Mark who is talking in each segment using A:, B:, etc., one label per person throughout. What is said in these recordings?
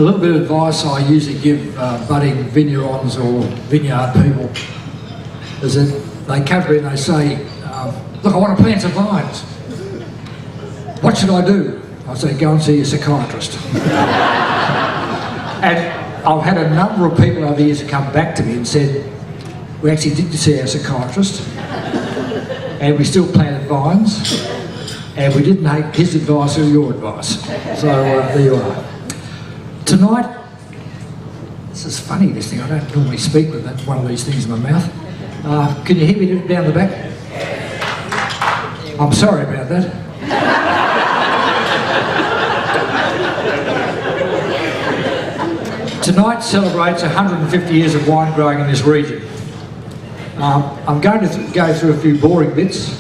A: a little bit of advice I usually give budding vignerons or vineyard people is that they come to me and they say, look, I want to plant some vines. What should I do? I say, go and see a psychiatrist. And I've had a number of people over the years come back to me and said, we actually did see our psychiatrist and we still planted vines and we didn't take his advice or your advice. So there you are. Tonight, this is funny, this thing, I don't normally speak with one of these things in my mouth. Can you hear me down the back? I'm sorry about that. Tonight celebrates 150 years of wine growing in this region. I'm going to go through a few boring bits,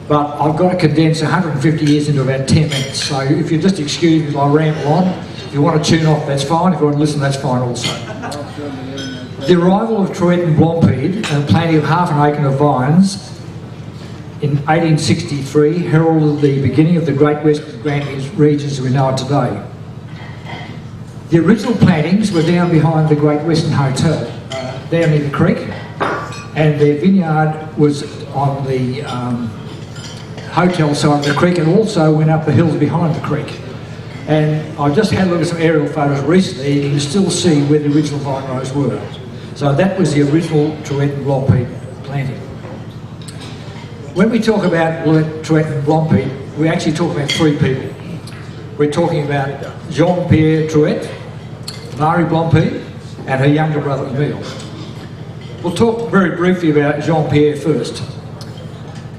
A: but I've got to condense 150 years into about 10 minutes. So if you just excuse me if I ramble on, if you want to tune off, that's fine. If you want to listen, that's fine also. The arrival of Truett and Blancpain and the planting of half an acre of vines in 1863 heralded the beginning of the Great Western Grampians Region as we know it today. The original plantings were down behind the Great Western Hotel, down near the creek, and their vineyard was on the hotel side of the creek and also went up the hills behind the creek. And I just had a look at some aerial photos recently and you can still see where the original vine rows were. So that was the original Truett and Blancpain planting. When we talk about Truett and Blancpain, we actually talk about three people. We're talking about Jean-Pierre Truett, Marie Blancpain, and her younger brother Emile. We'll talk very briefly about Jean-Pierre first.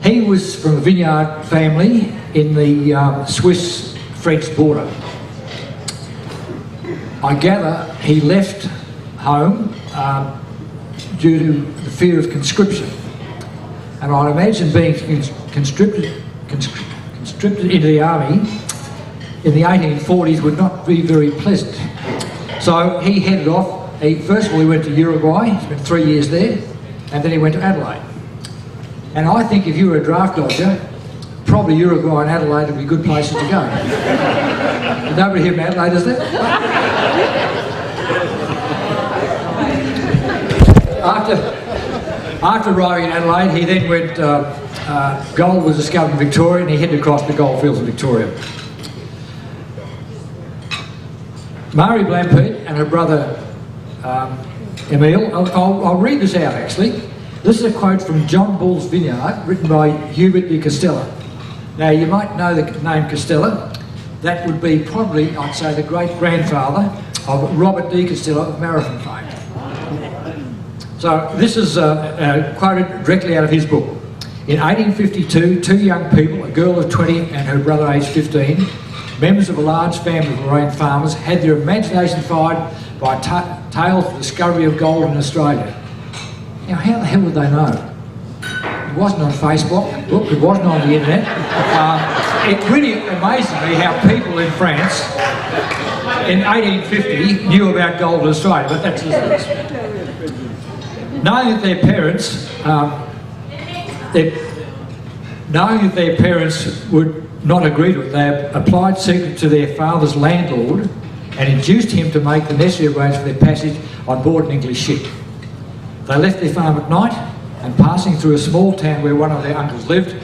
A: He was from a vineyard family in the Swiss-French border. I gather he left home due to the fear of conscription. And I'd imagine being conscripted into the army in the 1840s would not be very pleasant. So he headed off. First of all, he went to Uruguay, he spent 3 years there, and then he went to Adelaide. And I think if you were a draft dodger, probably Uruguay and Adelaide would be good places to go. Nobody here from Adelaide, is there? After arriving in Adelaide, he then went, gold was discovered in Victoria, and he headed across the goldfields of Victoria. Marie Blancpain and her brother Emile, I'll read this out actually. This is a quote from John Bull's Vineyard, written by Hubert de Castella. Now you might know the name Castella. That would be probably, I'd say, the great-grandfather of Robert de Castella of Marathon fame. So this is quoted directly out of his book. In 1852, two young people, a girl of 20 and her brother aged 15, members of a large family of Lorraine farmers, had their imagination fired by tales of the discovery of gold in Australia. Now, how the hell would they know? It wasn't on Facebook, it wasn't on the internet. It really amazes me how people in France in 1850 knew about gold in Australia, but that's just it. Knowing that their parents would not agree to it, they applied secretly to their father's landlord and induced him to make the necessary arrangements for their passage on board an English ship. They left their farm at night and, passing through a small town where one of their uncles lived,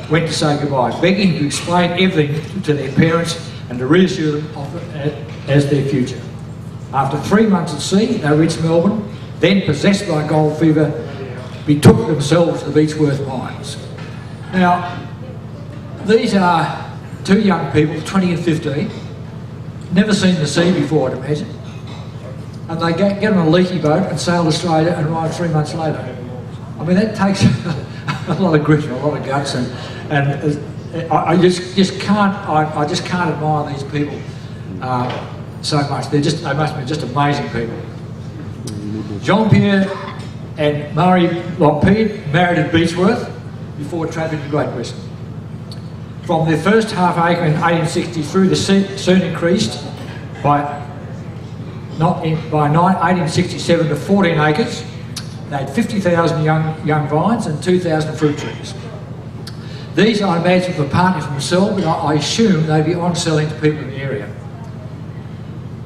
A: went to say goodbye, begging to explain everything to their parents and to reassure them of it as their future. After 3 months at sea, they reached Melbourne, then, possessed by gold fever, betook themselves to the Beechworth mines. Now, these are two young people, 20 and 15, never seen the sea before, I'd imagine. And they get on a leaky boat and sail to Australia and arrive 3 months later. I mean, that takes a lot of grit and a lot of guts, and I just can't admire these people so much. They must be just amazing people. Jean-Pierre and Marie Blancpain married at Beechworth before travelling to Great Western. From their first half acre in 1863, the soon increased by 1867 to 14 acres. They had 50,000 young vines and 2,000 fruit trees. These, I imagine, were partly from themselves, but I assume they'd be on selling to people in the area.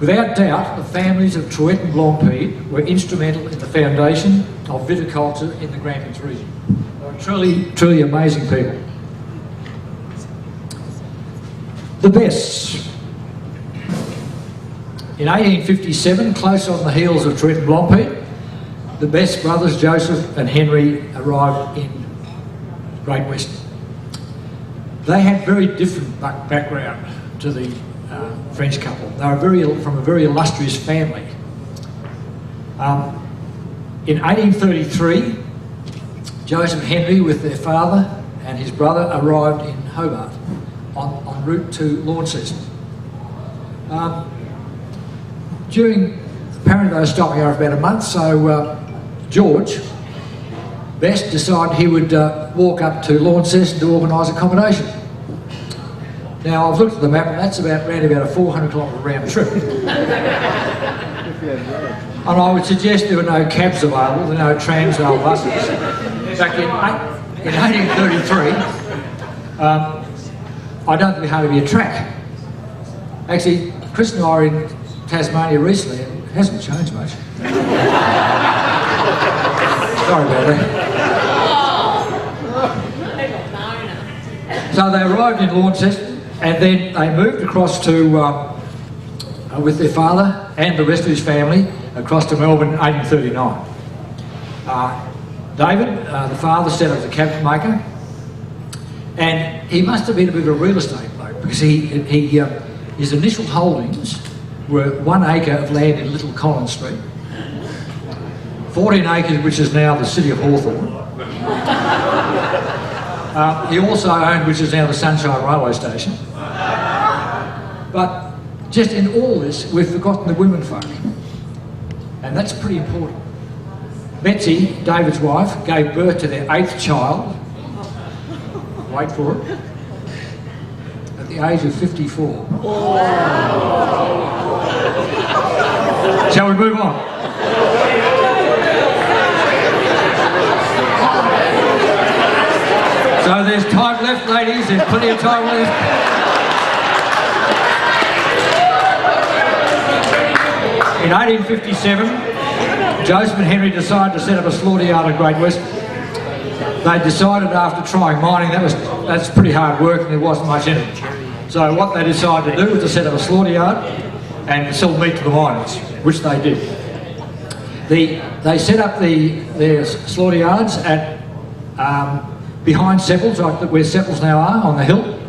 A: Without doubt, the families of Truett and Blancpain were instrumental in the foundation of viticulture in the Grampians region. They were truly amazing people. The Bests. In 1857, close on the heels of Truett and Blancpain, the Best brothers, Joseph and Henry, arrived in Great Western. They had very different background to the French couple. They were from a very illustrious family. In 1833, Joseph and Henry, with their father and his brother, arrived in Hobart en route to Launceston. Apparently they were stopping over about a month, so George Best decided he would walk up to Launceston to organise accommodation. Now, I've looked at the map, and that's around about a 400-kilometre round trip. And I would suggest there were no cabs available, there were no trams, no buses. Back in 1833, I don't think there had to be a track. Actually, Chris and I were in Tasmania recently, and it hasn't changed much. Sorry about that. So they arrived in Launceston, and then they moved across to, with their father and the rest of his family, across to Melbourne in 1839. David, the father, set up as a cabinet maker, and he must have been a bit of a real estate bloke, because his initial holdings were 1 acre of land in Little Collins Street, 14 acres, which is now the city of Hawthorn. He also owned, which is now the Sunshine Railway Station. But just in all this, we've forgotten the women folk. And that's pretty important. Betsy, David's wife, gave birth to their 8th child, wait for it, at the age of 54. Shall we move on? So there's time left, ladies, there's plenty of time left. In 1857, Joseph and Henry decided to set up a slaughter yard at Great Western. They decided after trying mining, that's pretty hard work and there wasn't much in it. So what they decided to do was to set up a slaughter yard and sell meat to the miners, which they did. They set up their slaughter yards at behind Sepples, like where Sepples now are, on the hill,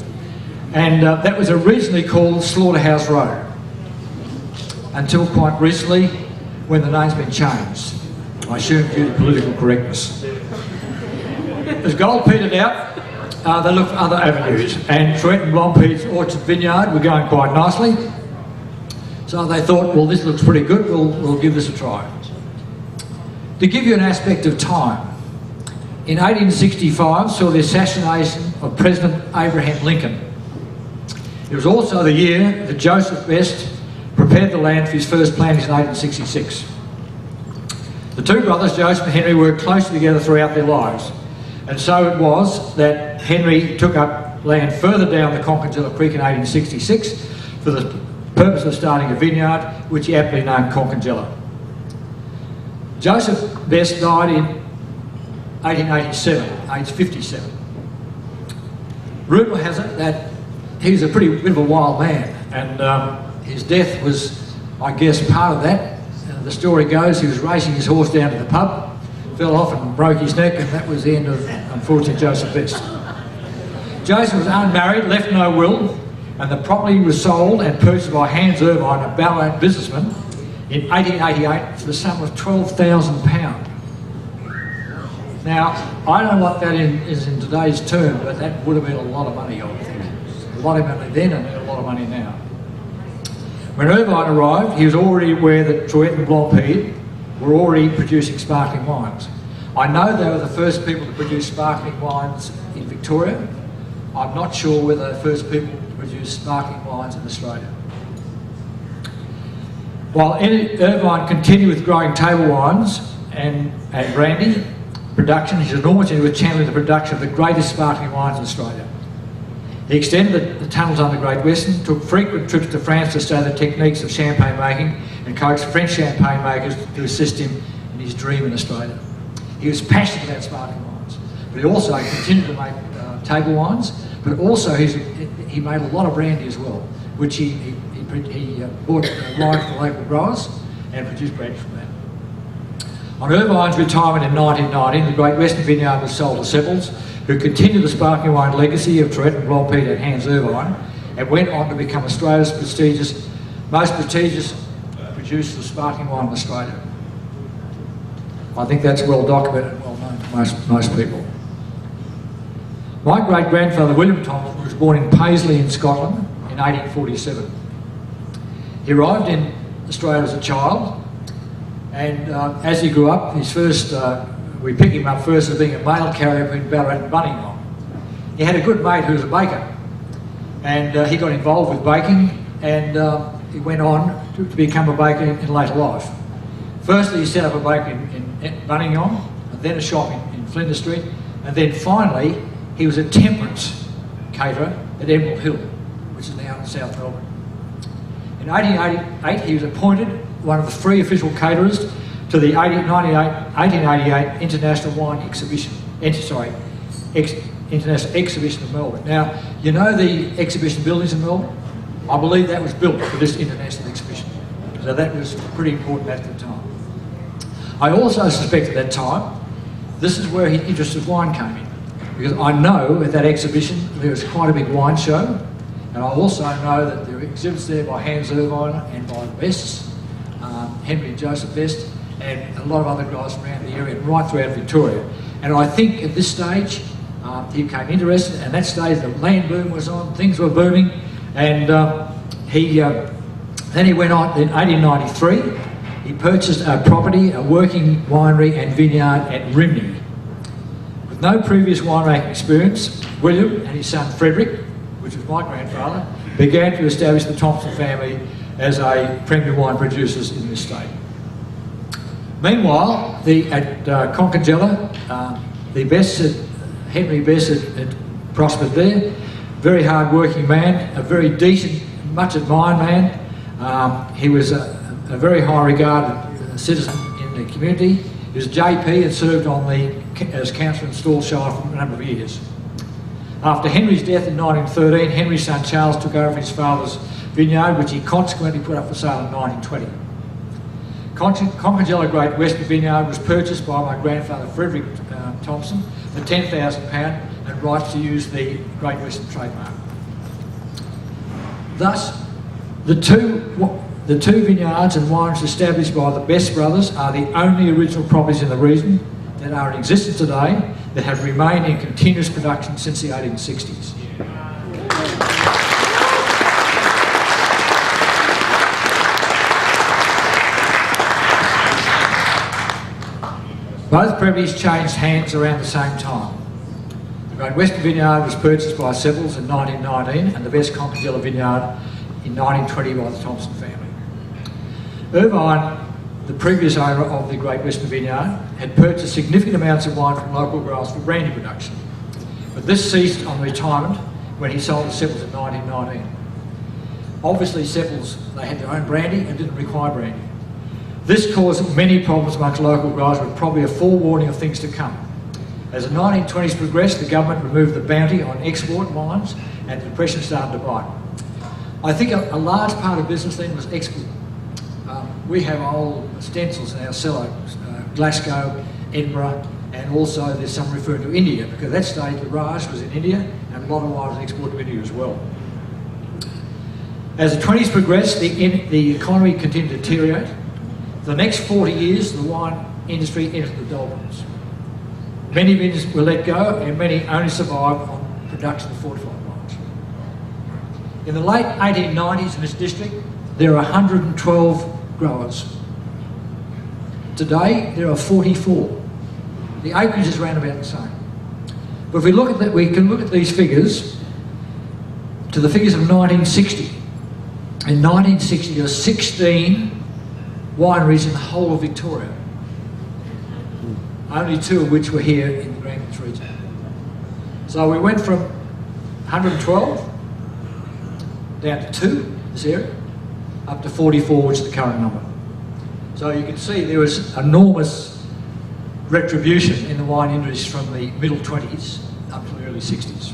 A: and that was originally called Slaughterhouse Road, until quite recently, when the name's been changed. I assume due to political correctness. As gold petered out, they looked for other avenues, and Truett and Blancpain's orchard vineyard were going quite nicely, so they thought, well, this looks pretty good, we'll give this a try. To give you an aspect of time, in 1865 saw the assassination of President Abraham Lincoln. It was also the year that Joseph Best prepared the land for his first plantings in 1866. The two brothers, Joseph and Henry, worked closely together throughout their lives, and so it was that Henry took up land further down the Conchingella Creek in 1866 for the purpose of starting a vineyard, which he aptly named Conchingella. Joseph Best died in 1887, aged 57. Rumour has it that he was a pretty bit of a wild man, and his death was, I guess, part of that. The story goes he was racing his horse down to the pub, fell off and broke his neck, and that was the end of, unfortunately, Joseph Best. Joseph was unmarried, left no will, and the property was sold and purchased by Hans Irvine, a Ballarat businessman, in 1888 for the sum of £12,000. Now, I don't know what that is in today's term, but that would have been a lot of money, I would think. A lot of money then and a lot of money now. When Irvine arrived, he was already aware that Truett and Blancpain were already producing sparkling wines. I know they were the first people to produce sparkling wines in Victoria. I'm not sure whether they're the first people to produce sparkling wines in Australia. While Irvine continued with growing table wines and brandy production, his enormity was channeling the production of the greatest sparkling wines in Australia. He extended the tunnels under Great Western, took frequent trips to France to study the techniques of champagne making, and coaxed French champagne makers to assist him in his dream in Australia. He was passionate about sparkling wines, but he also continued to make table wines, but also he made a lot of brandy as well, which he bought wine from local growers and produced brandy from that. On Irvine's retirement in 1990, the Great Western Vineyard was sold to Seppels, who continued the sparkling wine legacy of Tourette and Blancpain and Hans Irvine, and went on to become Australia's most prestigious producer of sparkling wine in Australia. I think that's well documented and well known to most people. My great-grandfather William Thomson was born in Paisley in Scotland in 1847. He arrived in Australia as a child, and as he grew up, we picked him up first as being a mail carrier between Ballarat and Buninyong. He had a good mate who was a baker, and he got involved with baking, and he went on to become a baker in later life. Firstly, he set up a bakery in Buninyong, and then a shop in Flinders Street, and then finally he was a temperance caterer at Emerald Hill, which is now in South Melbourne. In 1888, he was appointed one of the 3 official caterers to the 1888 International Wine Exhibition, International Exhibition of Melbourne. Now, you know the exhibition buildings in Melbourne? I believe that was built for this international exhibition. So that was pretty important at the time. I also suspect at that time, this is where his interest in wine came in. Because I know at that exhibition there was quite a big wine show, and I also know that there were exhibits there by Hans Irvine and by the Bests, Henry and Joseph Best, and a lot of other guys from around the area and right throughout Victoria. And I think at this stage he became interested, and at that stage the land boom was on, things were booming, and then he went on in 1893. He purchased a property, a working winery and vineyard at Rimney. With no previous winemaking experience, William and his son Frederick, which was my grandfather, began to establish the Thomson family as a premier wine producers in this state. Meanwhile, at Conchagella, Henry Best had prospered there. Very hard-working man, a very decent, much admired man. He was a very high-regarded citizen in the community. He was JP and served as councillor in Stawell Shire for a number of years. After Henry's death in 1913, Henry's son Charles took over his father's vineyard, which he consequently put up for sale in 1920. Conchagella Great Western Vineyard was purchased by my grandfather Frederick Thomson for £10,000 and rights to use the Great Western trademark. Thus, the two vineyards and wineries established by the Best brothers are the only original properties in the region that are in existence today that have remained in continuous production since the 1860s. Both properties changed hands around the same time. The Great Western Vineyard was purchased by Seppels in 1919 and the Best Conchagella Vineyard in 1920 by the Thomson family. Irvine, the previous owner of the Great Western Vineyard, had purchased significant amounts of wine from local growers for brandy production. But this ceased on retirement when he sold to Seppels in 1919. Obviously Seppels, they had their own brandy and didn't require brandy. This caused many problems amongst local growers with probably a forewarning of things to come. As the 1920s progressed, the government removed the bounty on export wines and the depression started to bite. I think a large part of business then was export. We have old stencils in our cellar, Glasgow, Edinburgh, and also there's some referring to India, because at that stage the Raj was in India and a lot of wine was exported to India as well. As the 20s progressed, the economy continued to deteriorate. For the next 40 years, the wine industry entered the doldrums. Many vineyards were let go and many only survived on production of fortified wines. In the late 1890s in this district, there are 112 growers. Today, there are 44. The acreage is around about the same. But if we look at that, we can look at these figures to the figures of 1960. In 1960, there were 16 wineries in the whole of Victoria, only 2 of which were here in the Grampians region. So we went from 112, down to 2, this area, up to 44, which is the current number. So you can see there was enormous retribution in the wine industry from the middle 20s up to the early 60s.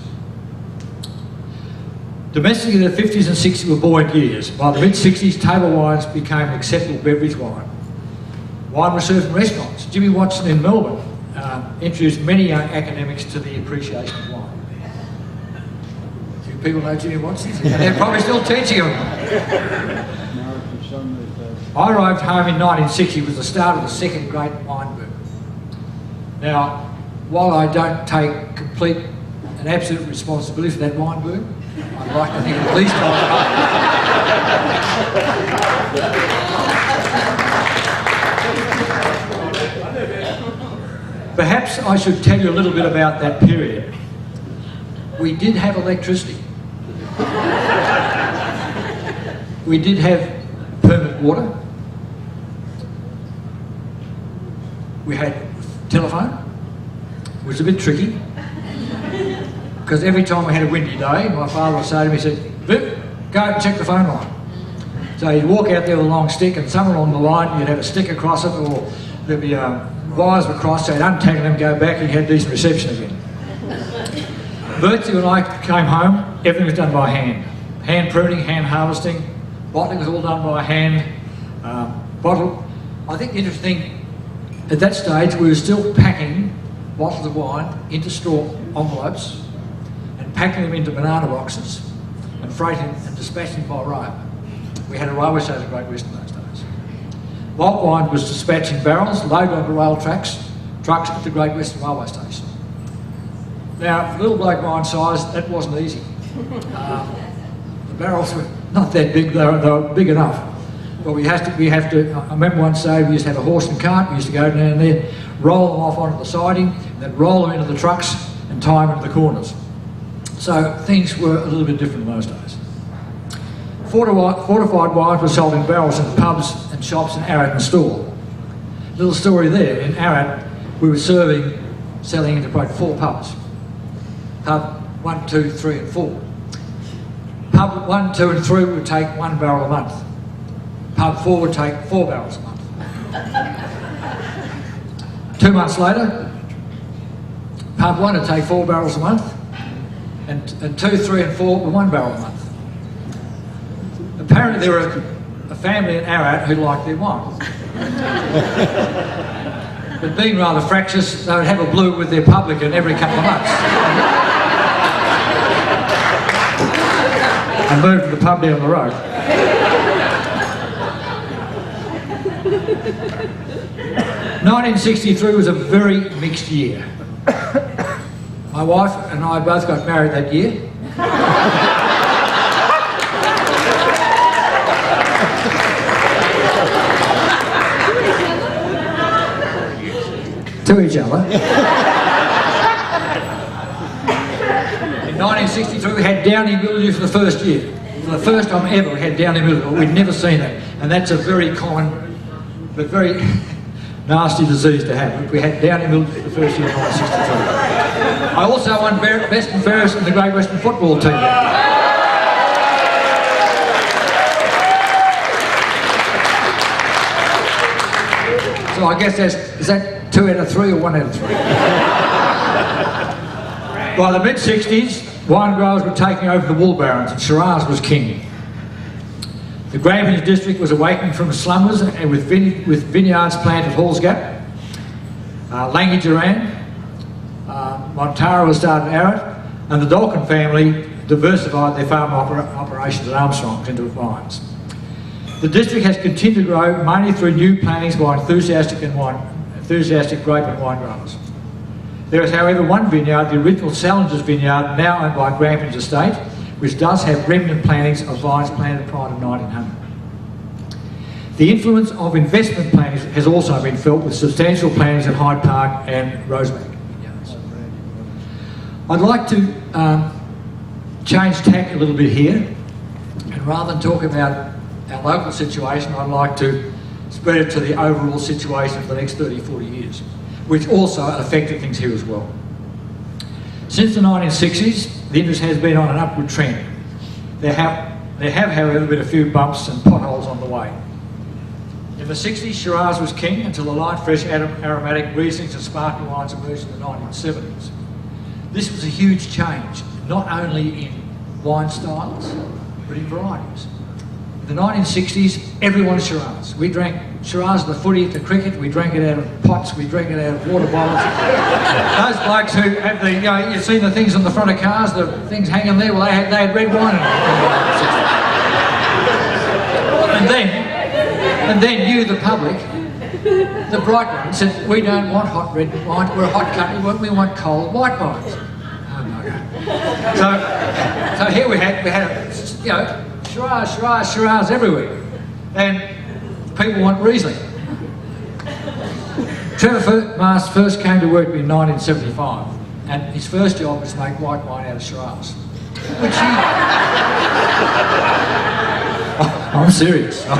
A: Domestically, the 50s and 60s were buoyant years. By the mid-60s, table wines became an acceptable beverage wine. Wine was served in restaurants. Jimmy Watson in Melbourne introduced many young academics to the appreciation of wine. Do people know Jimmy Watson? And they're probably still teaching them. I arrived home in 1960 with the start of the second great wine boom. Now, while I don't take complete and absolute responsibility for that wine boom, I'd like to think at least Perhaps I should tell you a little bit about that period. We did have electricity. We did have permanent water. We had telephone, which was a bit tricky, because every time we had a windy day, my father would say to me, he said, Viv, go and check the phone line. So you'd walk out there with a long stick, and somewhere along the line you'd have a stick across it, or there'd be wires were crossed, so you'd untangle them, go back, and you had decent reception again. Virtually when I came home, everything was done by hand. Hand pruning, hand harvesting, bottling was all done by hand. I think the interesting thing, at that stage we were still packing bottles of wine into straw envelopes and packing them into banana boxes and freighting and dispatching by road. We had a railway station at Great Western those days. Bulk wine was dispatched in barrels, loaded onto rail trucks at the Great Western Railway Station. Now, for little bloke my size, that wasn't easy. The barrels were not that big, they were big enough. But we have to, I remember one day we used to have a horse and cart, we used to go down there, roll them off onto the siding, then roll them into the trucks and tie them into the corners. So things were a little bit different in those days. Fortified wines were sold in barrels in pubs and shops in Ararat and Stawell. Little story there, in Ararat we were selling into about 4 pubs. Pub 1, 2, 3 and 4. Pub 1, 2 and 3 would take 1 barrel a month. Pub 4 would take 4 barrels a month. 2 months later, pub 1 would take 4 barrels a month, and 2, 3 and 4 were 1 barrel a month. Apparently there were a family in Ararat who liked their wine. But being rather fractious, they would have a blue with their publican every couple of months. And move to the pub down the road. '63 was a very mixed year. My wife and I both got married that year. To each other. In 1963 we had downy mildew for the first year. For the first time ever we had downy mildew. We'd never seen it. And that's a very common but very nasty disease to have. We had downy mildew for the first year in 1963. I also won best and fairest in the Great Western football team. So I guess is that 2 out of 3 or 1 out of 3? By the mid-60s, wine growers were taking over the wool barons and Shiraz was king. The Grampians district was awakening from slumbers and with vineyards planted at Halls Gap, Langi Duran, Montara was started at Ararat, and the Dalkin family diversified their farm operations at Armstrong into vines. The district has continued to grow mainly through new plantings by enthusiastic grape and wine growers. There is, however, one vineyard, the original Salinger's vineyard, now owned by Grampians Estate, which does have remnant plantings of vines planted prior to 1900. The influence of investment plantings has also been felt with substantial plantings at Hyde Park and Rosebank vineyards. I'd like to change tack a little bit here, and rather than talk about our local situation, I'd like to spread it to the overall situation for the next 30, 40 years, which also affected things here as well. Since the 1960s, the industry has been on an upward trend. There have, however, been a few bumps and potholes on the way. In the 60s, Shiraz was king until the light, fresh, aromatic Rieslings and sparkling wines emerged in the 1970s. This was a huge change, not only in wine styles, but in varieties. In the 1960s, everyone was Shiraz. We drank Shiraz at the footy, at the cricket, we drank it out of pots, we drank it out of water bottles. Those blokes who have the, you've seen the things on the front of cars, the things hanging there, well, they had red wine in it. And then you, the public, the bright ones, said, we don't want hot red wine, we're a hot country, we want cold white wines. Oh my God. So here we had Shiraz everywhere. And people want Riesling. Trevor Mast first came to work in 1975, and his first job was to make white wine out of Shiraz. Which he... I'm serious. We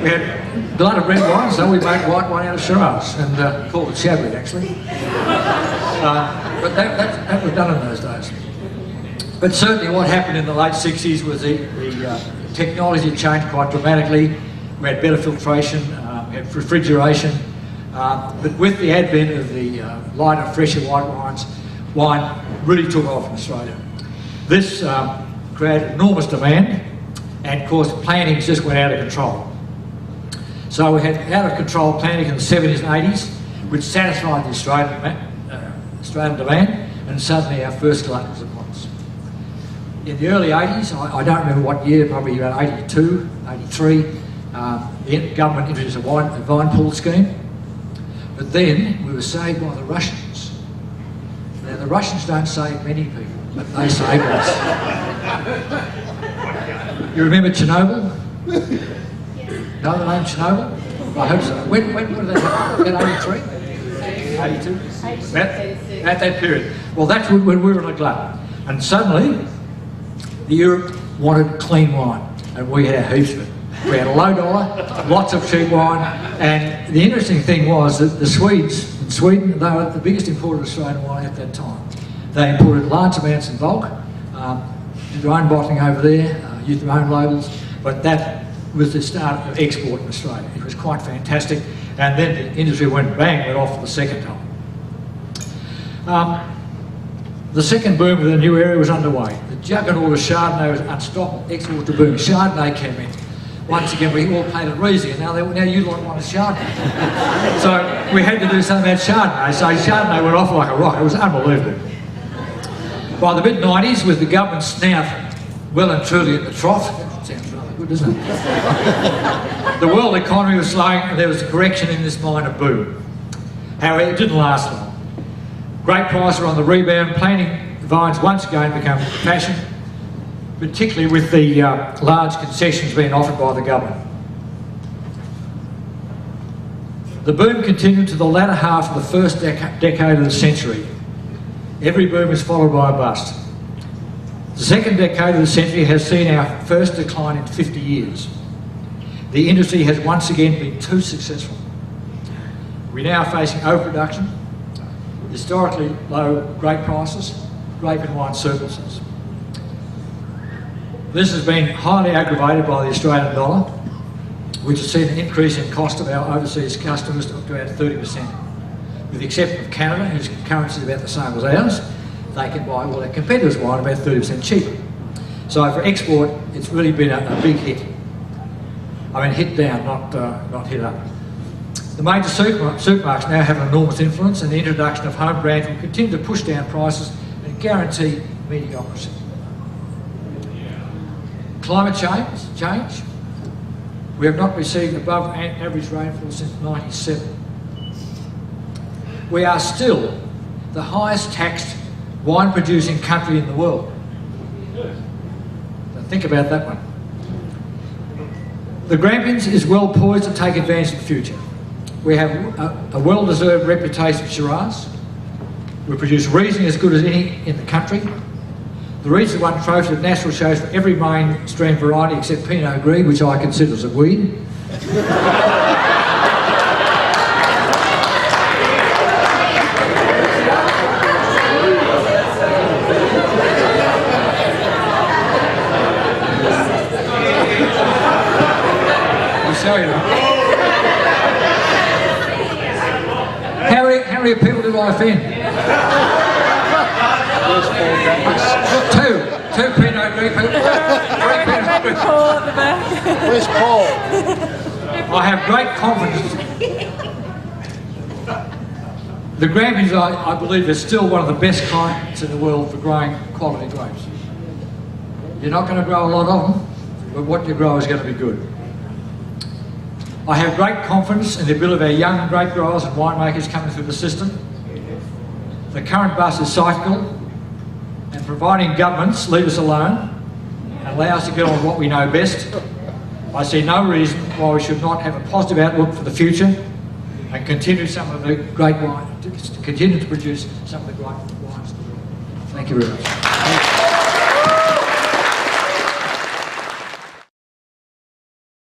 A: had blood of red wine, so we made white wine out of Shiraz, and called it Chablis, actually. But that was done in those days. But certainly what happened in the late 60s was the technology changed quite dramatically. We had better filtration, we had refrigeration, but with the advent of the lighter, fresher white wines, wine really took off in Australia. This created enormous demand, and of course plantings just went out of control. So we had out of control planting in the 70s and 80s, which satisfied the Australian demand, and suddenly our first glut was upon us. In the early 80s, I don't remember what year, probably about 82, 83, the government introduced a vine pool scheme, but then we were saved by the Russians. Now the Russians don't save many people, but they saved us. You remember Chernobyl? Know the name Chernobyl? I hope so. When did that happen? About 83? 82? At that period. Well, that's when we were in a glut. And suddenly, Europe wanted clean wine, and we had heaps of it. We had a low dollar, lots of cheap wine, and the interesting thing was that the Swedes, in Sweden, they were the biggest importer of Australian wine at that time. They imported large amounts in bulk, did their own bottling over there, used their own labels, but that was the start of export in Australia. It was quite fantastic, and then the industry went off for the second time. The second boom of the new area was underway. The juggernaut of Chardonnay was unstoppable, export to boom. Chardonnay came in. Once again, we all planted Riesling, and now you lot want a Chardonnay. So we had to do something about Chardonnay, so Chardonnay went off like a rocket. It was unbelievable. By the mid-90s, with the government snout well and truly at the trough, that sounds rather good, doesn't it? The world economy was slowing, and there was a correction in this minor boom. However, it didn't last long. Grape prices were on the rebound, planting vines once again became fashion, particularly with the large concessions being offered by the government. The boom continued to the latter half of the first decade of the century. Every boom is followed by a bust. The second decade of the century has seen our first decline in 50 years. The industry has once again been too successful. We're now facing overproduction, historically low grape prices, grape and wine surpluses. This has been highly aggravated by the Australian dollar, which has seen an increase in cost of our overseas customers up to about 30%. With the exception of Canada, whose currency is about the same as ours, they can buy all their competitors' wine about 30% cheaper. So for export, it's really been a big hit. I mean, hit down, not hit up. The major supermarkets now have an enormous influence, and the introduction of home brands will continue to push down prices and guarantee mediocrity. Climate change. We have not received above average rainfall since '97. We are still the highest taxed wine producing country in the world. So think about that one. The Grampians is well poised to take advantage of the future. We have a well-deserved reputation for Shiraz. We produce Riesling as good as any in the country. The Riesling won trophies at national shows for every mainstream variety except Pinot Gris, which I consider as a weed. tell you. How many people did I offend? Two Pinot Gris people.
B: Paul at the back.
C: Where's Paul?
A: I have great confidence. The Grampians, I believe, is still one of the best climates in the world for growing quality grapes. You're not going to grow a lot of them, but what you grow is going to be good. I have great confidence in the ability of our young grape growers and winemakers coming through the system. The current bus is cyclical, and providing governments leave us alone and allow us to get on with what we know best, I see no reason why we should not have a positive outlook for the future and continue some of the great wine, to continue to produce some of the great wines. Thank you very much.